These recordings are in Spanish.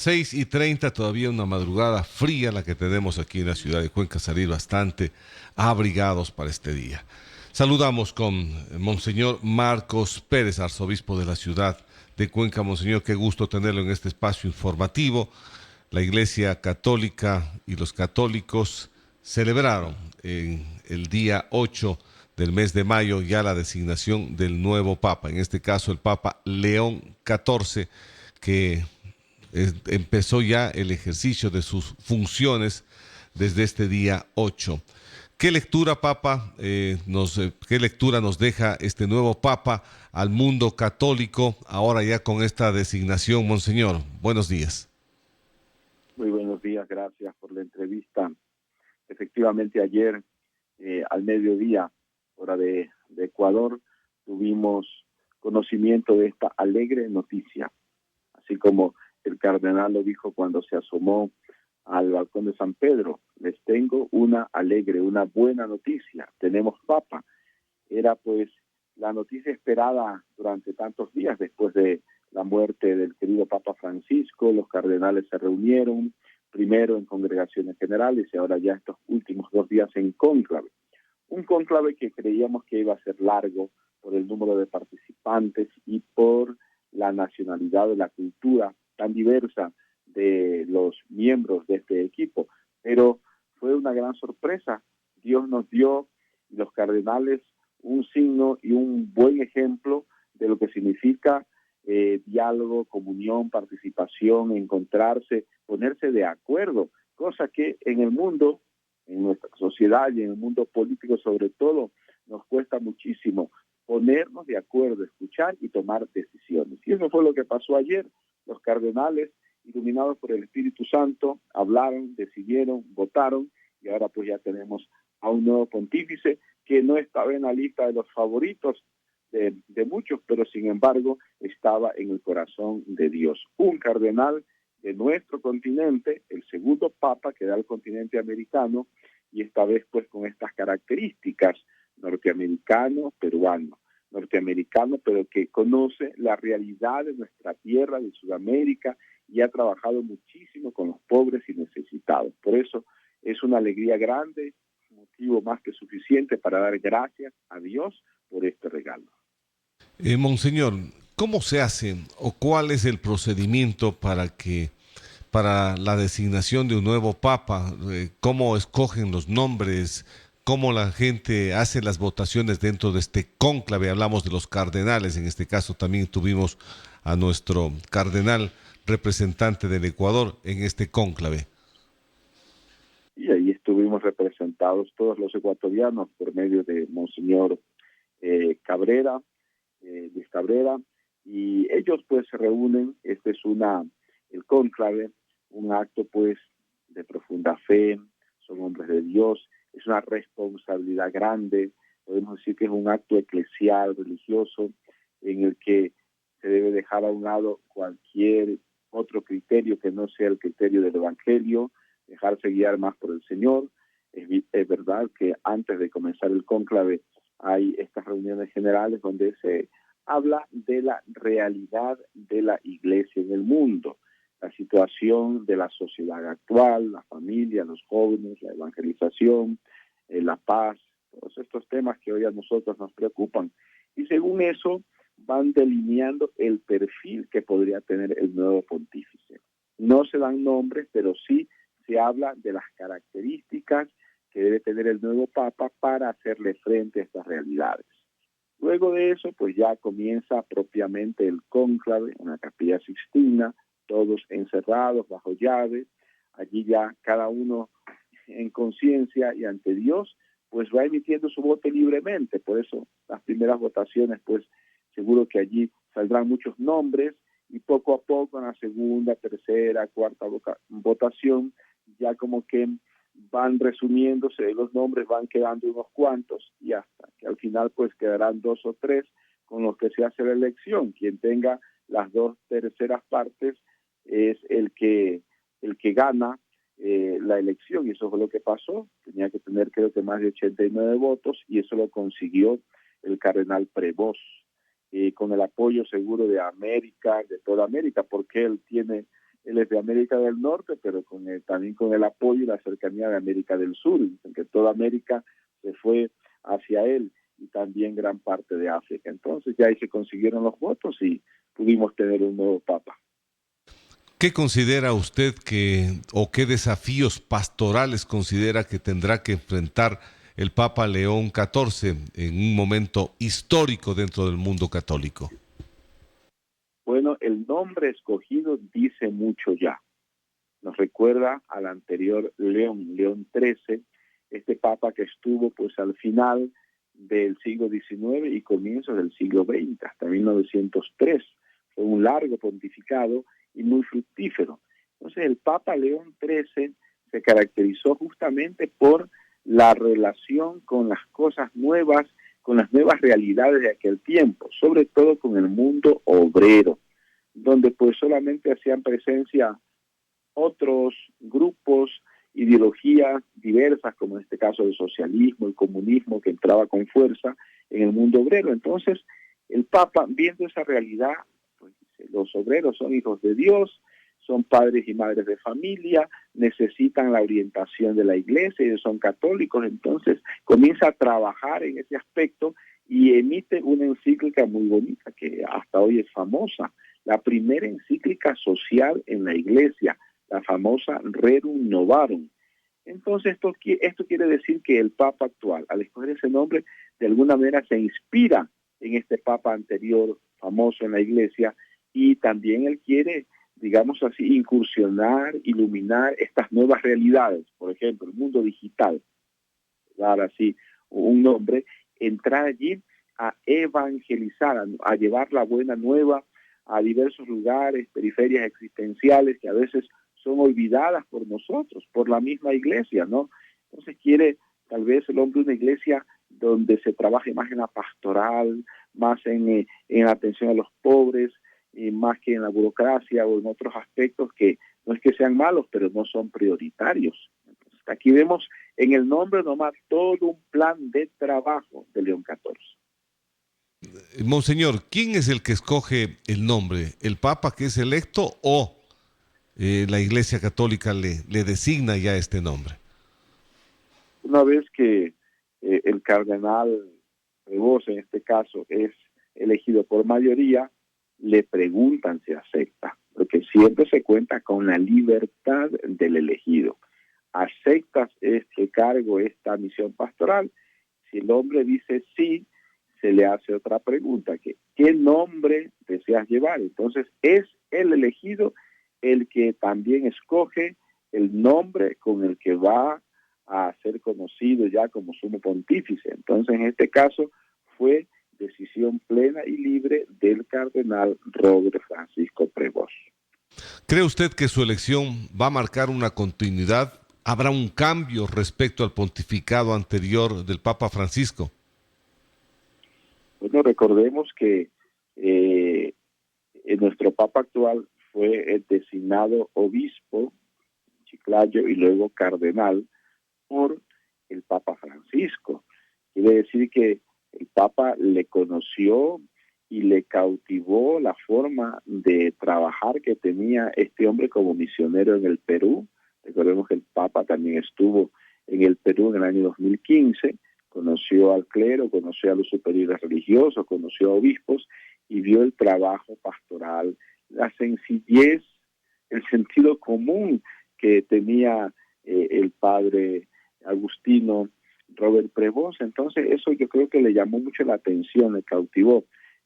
6:30, todavía una madrugada fría la que tenemos aquí en la ciudad de Cuenca, salir bastante abrigados para este día. Saludamos con Monseñor Marcos Pérez, arzobispo de la ciudad de Cuenca. Monseñor, qué gusto tenerlo en este espacio informativo. La Iglesia Católica y los católicos celebraron en el día 8 del mes de mayo ya la designación del nuevo Papa, en este caso el Papa León XIV, que empezó ya el ejercicio de sus funciones desde este día 8. ¿Qué lectura, Papa, qué lectura nos deja este nuevo Papa al mundo católico ahora ya con esta designación, Monseñor? Buenos días. Muy buenos días, gracias por la entrevista. Efectivamente, ayer al mediodía, hora de Ecuador, tuvimos conocimiento de esta alegre noticia, así como el cardenal lo dijo cuando se asomó al balcón de San Pedro. Les tengo una alegre, una buena noticia. Tenemos Papa. Era pues la noticia esperada durante tantos días después de la muerte del querido Papa Francisco. Los cardenales se reunieron primero en congregaciones generales y ahora ya estos últimos 2 días en cónclave. Un cónclave que creíamos que iba a ser largo por el número de participantes y por la nacionalidad de la cultura tan diversa de los miembros de este equipo. Pero fue una gran sorpresa. Dios nos dio, los cardenales, un signo y un buen ejemplo de lo que significa diálogo, comunión, participación, encontrarse, ponerse de acuerdo, cosa que en el mundo, en nuestra sociedad y en el mundo político sobre todo, nos cuesta muchísimo ponernos de acuerdo, escuchar y tomar decisiones. Y eso fue lo que pasó ayer. Los cardenales, iluminados por el Espíritu Santo, hablaron, decidieron, votaron, y ahora pues ya tenemos a un nuevo pontífice que no estaba en la lista de los favoritos de muchos, pero sin embargo estaba en el corazón de Dios. Un cardenal de nuestro continente, el segundo papa que da al continente americano, y esta vez pues con estas características: norteamericano, peruano, norteamericano, pero que conoce la realidad de nuestra tierra, de Sudamérica, y ha trabajado muchísimo con los pobres y necesitados. Por eso es una alegría grande, motivo más que suficiente para dar gracias a Dios por este regalo. Monseñor, ¿cómo se hace o cuál es el procedimiento para la designación de un nuevo papa? ¿Cómo escogen los nombres? ¿Cómo la gente hace las votaciones dentro de este cónclave? Hablamos de los cardenales, en este caso también tuvimos a nuestro cardenal representante del Ecuador en este cónclave. Y ahí estuvimos representados todos los ecuatorianos por medio de Monseñor Cabrera, Luis Cabrera, y ellos pues se reúnen. Este es el cónclave, un acto pues de profunda fe, son hombres de Dios, es una responsabilidad grande, podemos decir que es un acto eclesial, religioso, en el que se debe dejar a un lado cualquier otro criterio que no sea el criterio del Evangelio, dejarse guiar más por el Señor. Es verdad que antes de comenzar el cónclave hay estas reuniones generales donde se habla de la realidad de la iglesia en el mundo, la situación de la sociedad actual, la familia, los jóvenes, la evangelización, la paz, todos estos temas que hoy a nosotros nos preocupan. Y según eso van delineando el perfil que podría tener el nuevo pontífice. No se dan nombres, pero sí se habla de las características que debe tener el nuevo Papa para hacerle frente a estas realidades. Luego de eso, pues ya comienza propiamente el cónclave en la Capilla Sixtina, todos encerrados bajo llave. Allí ya cada uno en conciencia y ante Dios, pues va emitiendo su voto libremente. Por eso las primeras votaciones, pues seguro que allí saldrán muchos nombres, y poco a poco en la segunda, tercera, cuarta votación, ya como que van resumiéndose los nombres, van quedando unos cuantos, y hasta que al final pues quedarán 2 o 3 con los que se hace la elección. Quien tenga las 2/3 es el que gana la elección, y eso fue lo que pasó. Tenía que tener creo que más de 89 votos, y eso lo consiguió el cardenal Prevost, con el apoyo seguro de América, de toda América, porque él tiene él es de América del Norte, pero también con el apoyo y la cercanía de América del Sur. Dicen que toda América se fue hacia él y también gran parte de África. Entonces ya ahí se consiguieron los votos y pudimos tener un nuevo papa. ¿Qué considera usted o qué desafíos pastorales considera que tendrá que enfrentar el Papa León XIV en un momento histórico dentro del mundo católico? Bueno, el nombre escogido dice mucho ya. Nos recuerda al anterior León XIII, este papa que estuvo pues al final del siglo XIX y comienzos del siglo XX, hasta 1903. Fue un largo pontificado y muy fructífero. Entonces el Papa León XIII se caracterizó justamente por la relación con las cosas nuevas, con las nuevas realidades de aquel tiempo, sobre todo con el mundo obrero, donde pues solamente hacían presencia otros grupos, ideologías diversas, como en este caso el socialismo, el comunismo, que entraba con fuerza en el mundo obrero. Entonces, el Papa, viendo esa realidad, pues dice, los obreros son hijos de Dios, son padres y madres de familia, necesitan la orientación de la iglesia, ellos son católicos, entonces comienza a trabajar en ese aspecto y emite una encíclica muy bonita, que hasta hoy es famosa, la primera encíclica social en la iglesia, la famosa Rerum Novarum. Entonces esto quiere decir que el Papa actual, al escoger ese nombre, de alguna manera se inspira en este Papa anterior famoso en la iglesia y también él quiere, digamos así, incursionar, iluminar estas nuevas realidades, por ejemplo, el mundo digital, dar así un nombre, entrar allí a evangelizar, a llevar la buena nueva a diversos lugares, periferias existenciales que a veces son olvidadas por nosotros, por la misma iglesia, ¿no? Entonces quiere tal vez el hombre una iglesia donde se trabaje más en la pastoral, más en la atención a los pobres, más que en la burocracia o en otros aspectos que no es que sean malos, pero no son prioritarios. Entonces, aquí vemos en el nombre nomás todo un plan de trabajo de León XIV. Monseñor, ¿quién es el que escoge el nombre? ¿El Papa que es electo o la Iglesia Católica le designa ya este nombre? Una vez que el cardenal Prevost, en este caso, es elegido por mayoría, le preguntan si acepta, porque siempre se cuenta con la libertad del elegido. ¿Aceptas este cargo, esta misión pastoral? Si el hombre dice sí, se le hace otra pregunta, que ¿qué nombre deseas llevar? Entonces es el elegido el que también escoge el nombre con el que va a ser conocido ya como sumo pontífice. Entonces en este caso fue decisión plena y libre del cardenal Robert Francisco Prevost. ¿Cree usted que su elección va a marcar una continuidad? ¿Habrá un cambio respecto al pontificado anterior del Papa Francisco? Bueno, recordemos que nuestro Papa actual fue designado obispo, Chiclayo, y luego cardenal por el Papa Francisco. Quiere decir que el Papa le conoció y le cautivó la forma de trabajar que tenía este hombre como misionero en el Perú. Recordemos que el Papa también estuvo en el Perú en el año 2015, conoció al clero, conoció a los superiores religiosos, conoció a obispos y vio el trabajo pastoral, la sencillez, el sentido común que tenía el padre Agustino Robert Prevost. Entonces eso yo creo que le llamó mucho la atención, le cautivó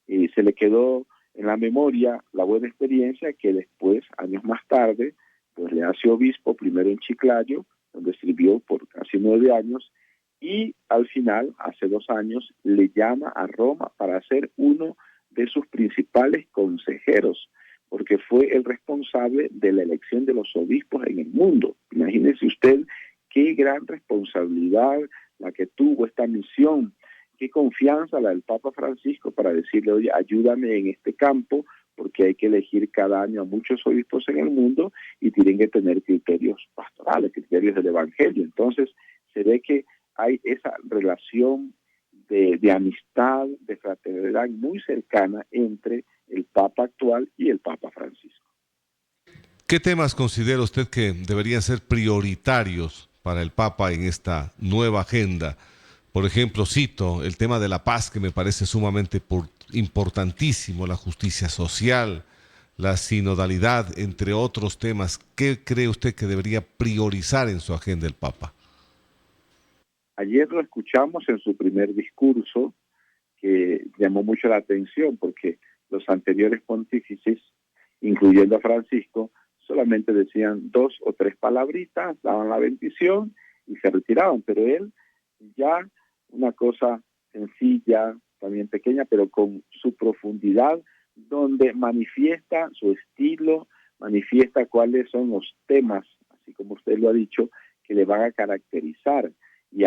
y se le quedó en la memoria la buena experiencia que después, años más tarde, pues le hace obispo primero en Chiclayo, donde sirvió por casi 9 años, y al final, hace 2 años, le llama a Roma para ser uno de sus principales consejeros, porque fue el responsable de la elección de los obispos en el mundo. Imagínese usted qué gran responsabilidad la que tuvo esta misión, qué confianza la del Papa Francisco para decirle, oye, ayúdame en este campo, porque hay que elegir cada año a muchos obispos en el mundo y tienen que tener criterios pastorales, criterios del Evangelio. Entonces, se ve que hay esa relación de amistad, de fraternidad muy cercana entre el Papa actual y el Papa Francisco. ¿Qué temas considera usted que deberían ser prioritarios para el Papa en esta nueva agenda? Por ejemplo, cito el tema de la paz, que me parece sumamente importantísimo, la justicia social, la sinodalidad, entre otros temas. ¿Qué cree usted que debería priorizar en su agenda el Papa? Ayer lo escuchamos en su primer discurso, que llamó mucho la atención porque los anteriores pontífices, incluyendo a Francisco, solamente decían 2 o 3 palabritas, daban la bendición y se retiraban, pero él ya una cosa sencilla, también pequeña, pero con su profundidad, donde manifiesta su estilo, manifiesta cuáles son los temas, así como usted lo ha dicho, que le van a caracterizar. Y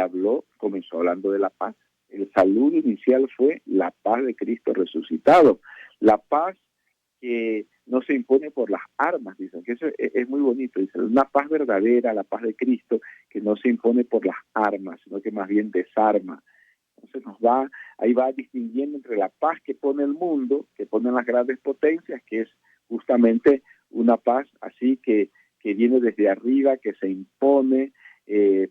comenzó hablando de la paz. El saludo inicial fue la paz de Cristo resucitado. La paz que no se impone por las armas, dicen, que eso es muy bonito, dicen, una paz verdadera, la paz de Cristo, que no se impone por las armas, sino que más bien desarma. Entonces ahí va distinguiendo entre la paz que pone el mundo, que ponen las grandes potencias, que es justamente una paz así que viene desde arriba, que se impone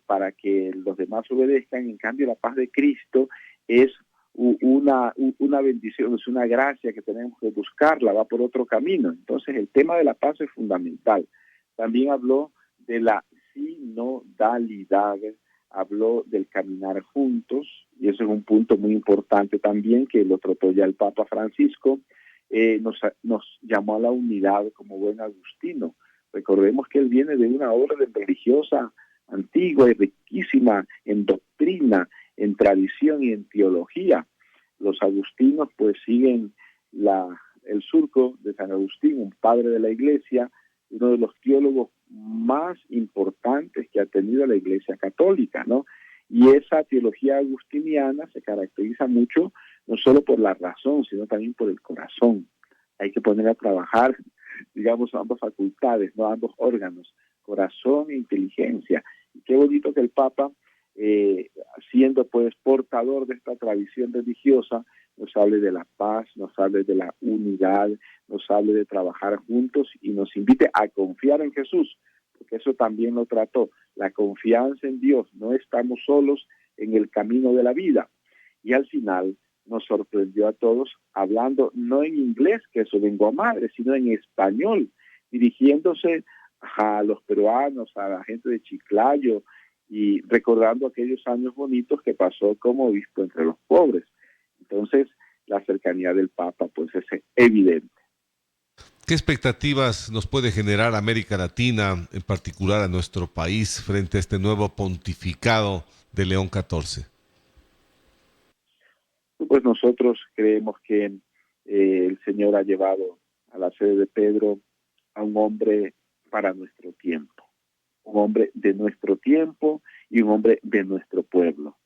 para que los demás obedezcan. En cambio, la paz de Cristo es una bendición, es una gracia que tenemos que buscarla, va por otro camino. Entonces, el tema de la paz es fundamental. También habló de la sinodalidad, habló del caminar juntos, y eso es un punto muy importante también, que lo trató ya el Papa Francisco. Nos llamó a la unidad como buen agustino. Recordemos que él viene de una orden religiosa antigua y riquísima en doctrina, en tradición y en teología. Los agustinos pues siguen el surco de San Agustín, un padre de la Iglesia, uno de los teólogos más importantes que ha tenido la Iglesia católica, ¿no? Y esa teología agustiniana se caracteriza mucho no solo por la razón, sino también por el corazón. Hay que poner a trabajar, digamos, ambas facultades, no ambos órganos, corazón e inteligencia. Y qué bonito que el Papa, siendo pues portador de esta tradición religiosa, nos hable de la paz, nos hable de la unidad, nos hable de trabajar juntos y nos invite a confiar en Jesús, porque eso también lo trató, la confianza en Dios, no estamos solos en el camino de la vida. Y al final nos sorprendió a todos hablando no en inglés, que es su lengua madre, sino en español, dirigiéndose a los peruanos, a la gente de Chiclayo, y recordando aquellos años bonitos que pasó como obispo entre los pobres. Entonces, la cercanía del Papa pues es evidente. ¿Qué expectativas nos puede generar América Latina, en particular a nuestro país, frente a este nuevo pontificado de León XIV? Pues nosotros creemos que el Señor ha llevado a la sede de Pedro a un hombre para nuestro tiempo, un hombre de nuestro tiempo y un hombre de nuestro pueblo.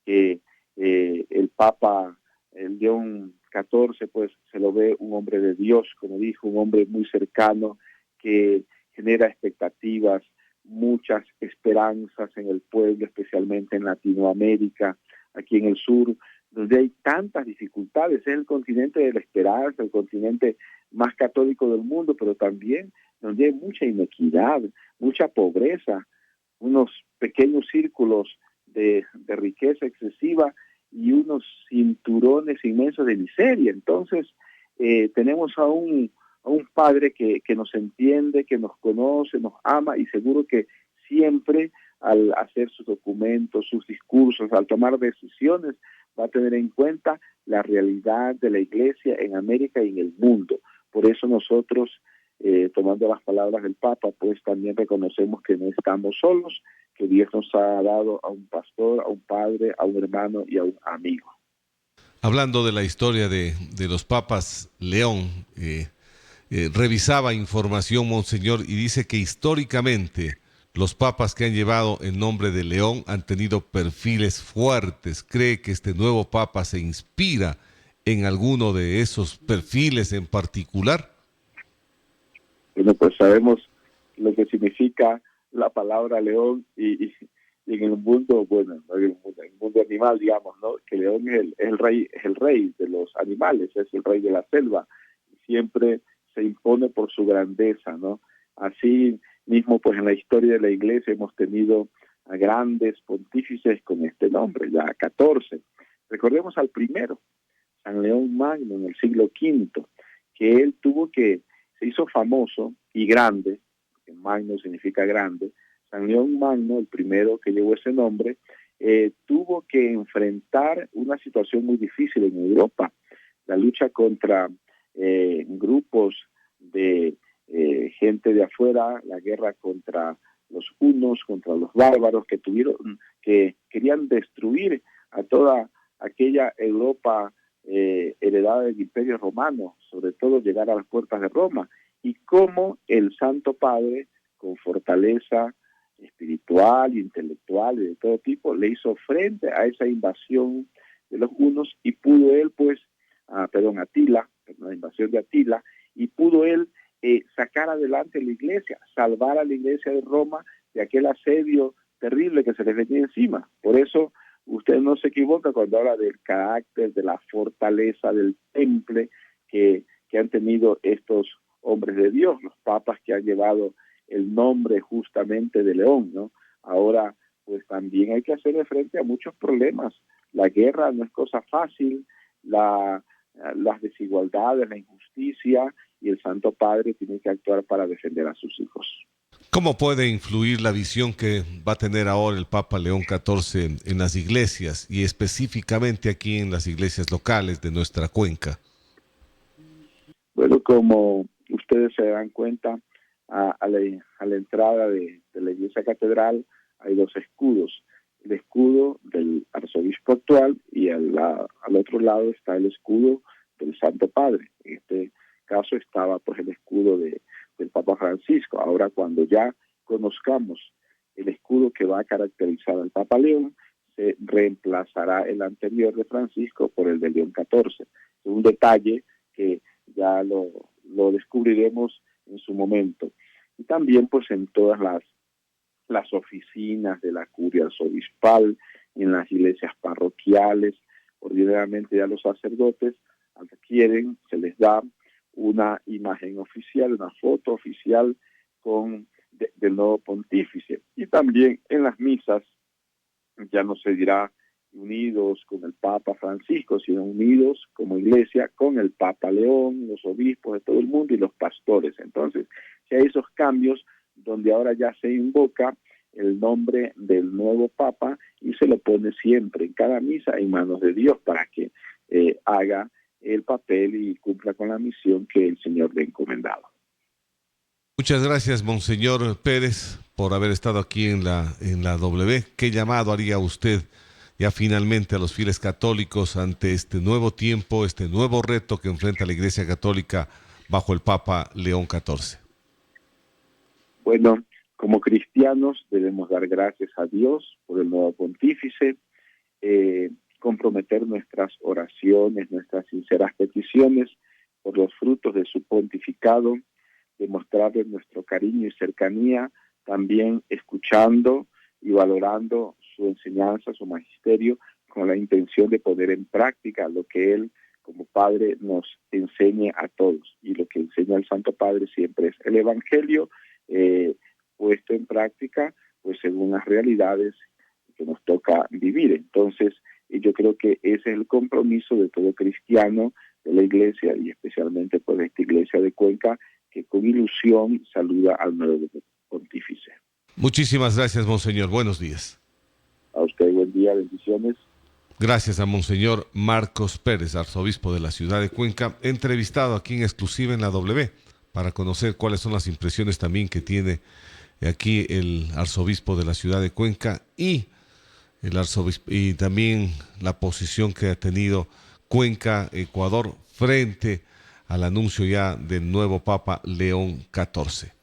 El Papa, el León XIV, pues se lo ve un hombre de Dios, como dijo, un hombre muy cercano que genera expectativas, muchas esperanzas en el pueblo, especialmente en Latinoamérica, aquí en el sur, donde hay tantas dificultades. Es el continente de la esperanza, el continente más católico del mundo, pero también donde hay mucha inequidad, mucha pobreza, unos pequeños círculos de riqueza excesiva y unos cinturones inmensos de miseria. Entonces, tenemos a un Padre que nos entiende, que nos conoce, nos ama, y seguro que siempre al hacer sus documentos, sus discursos, al tomar decisiones, va a tener en cuenta la realidad de la Iglesia en América y en el mundo. Por eso nosotros, tomando las palabras del Papa, pues también reconocemos que no estamos solos, que Dios nos ha dado a un pastor, a un padre, a un hermano y a un amigo. Hablando de la historia de los papas, León revisaba información, Monseñor, y dice que históricamente los papas que han llevado el nombre de León han tenido perfiles fuertes. ¿Cree que este nuevo papa se inspira en alguno de esos perfiles en particular? Bueno, pues sabemos lo que significa la palabra león y en el mundo, bueno, en el mundo animal, digamos, ¿no? Que León es el rey de los animales, es el rey de la selva, siempre se impone por su grandeza, ¿no? Así mismo, pues en la historia de la Iglesia hemos tenido a grandes pontífices con este nombre, ya 14. Recordemos al primero, San León Magno, en el siglo V, que él se hizo famoso y grande, que Magno significa grande. San León Magno, el primero que llevó ese nombre, tuvo que enfrentar una situación muy difícil en Europa, la lucha contra grupos de gente de afuera, la guerra contra los hunos, contra los bárbaros que querían destruir a toda aquella Europa heredada del Imperio Romano, sobre todo llegar a las puertas de Roma, y cómo el Santo Padre, con fortaleza espiritual, intelectual y de todo tipo, le hizo frente a esa invasión de los hunos y pudo él, Atila, la invasión de Atila, y pudo él sacar adelante la iglesia, salvar a la iglesia de Roma de aquel asedio terrible que se les venía encima. Por eso usted no se equivoca cuando habla del carácter, de la fortaleza, del temple que han tenido estos hombres de Dios, los papas que han llevado el nombre justamente de León, ¿no? Ahora, pues también hay que hacerle frente a muchos problemas. La guerra no es cosa fácil, las desigualdades, la injusticia, y el Santo Padre tiene que actuar para defender a sus hijos. ¿Cómo puede influir la visión que va a tener ahora el Papa León XIV en las iglesias y específicamente aquí en las iglesias locales de nuestra cuenca? Bueno, como ustedes se dan cuenta, a la entrada de la iglesia catedral hay dos escudos. El escudo del arzobispo actual y al otro lado está el escudo del Santo Padre. En este caso estaba pues el escudo del Papa Francisco. Ahora, cuando ya conozcamos el escudo que va a caracterizar al Papa León, se reemplazará el anterior de Francisco por el de León XIV. Es un detalle que ya lo descubriremos en su momento. Y también pues en todas las oficinas de la curia arzobispal, en las iglesias parroquiales, ordinariamente ya los sacerdotes adquieren, se les da una imagen oficial, una foto oficial del nuevo pontífice. Y también en las misas ya no se dirá unidos con el Papa Francisco, sino unidos como iglesia con el Papa León, los obispos de todo el mundo y los pastores. Entonces, si hay esos cambios donde ahora ya se invoca el nombre del nuevo Papa y se lo pone siempre en cada misa en manos de Dios para que haga el papel y cumpla con la misión que el Señor le ha encomendado. Muchas gracias, Monseñor Pérez, por haber estado aquí en la W. ¿Qué llamado haría usted ya finalmente a los fieles católicos ante este nuevo tiempo, este nuevo reto que enfrenta la Iglesia Católica bajo el Papa León XIV? Bueno, como cristianos debemos dar gracias a Dios por el nuevo pontífice, comprometer nuestras oraciones, nuestras sinceras peticiones por los frutos de su pontificado, demostrarle nuestro cariño y cercanía, también escuchando y valorando su enseñanza, su magisterio, con la intención de poner en práctica lo que él como Padre nos enseñe a todos. Y lo que enseña el Santo Padre siempre es el Evangelio puesto en práctica, pues según las realidades que nos toca vivir. Entonces, yo creo que ese es el compromiso de todo cristiano de la Iglesia y especialmente pues de esta Iglesia de Cuenca, que con ilusión saluda al nuevo pontífice. Muchísimas gracias, Monseñor. Buenos días. A usted, buen día, bendiciones. Gracias a Monseñor Marcos Pérez, arzobispo de la ciudad de Cuenca, entrevistado aquí en exclusiva en la W, para conocer cuáles son las impresiones también que tiene aquí el arzobispo de la ciudad de Cuenca y también la posición que ha tenido Cuenca, Ecuador, frente al anuncio ya del nuevo Papa León XIV.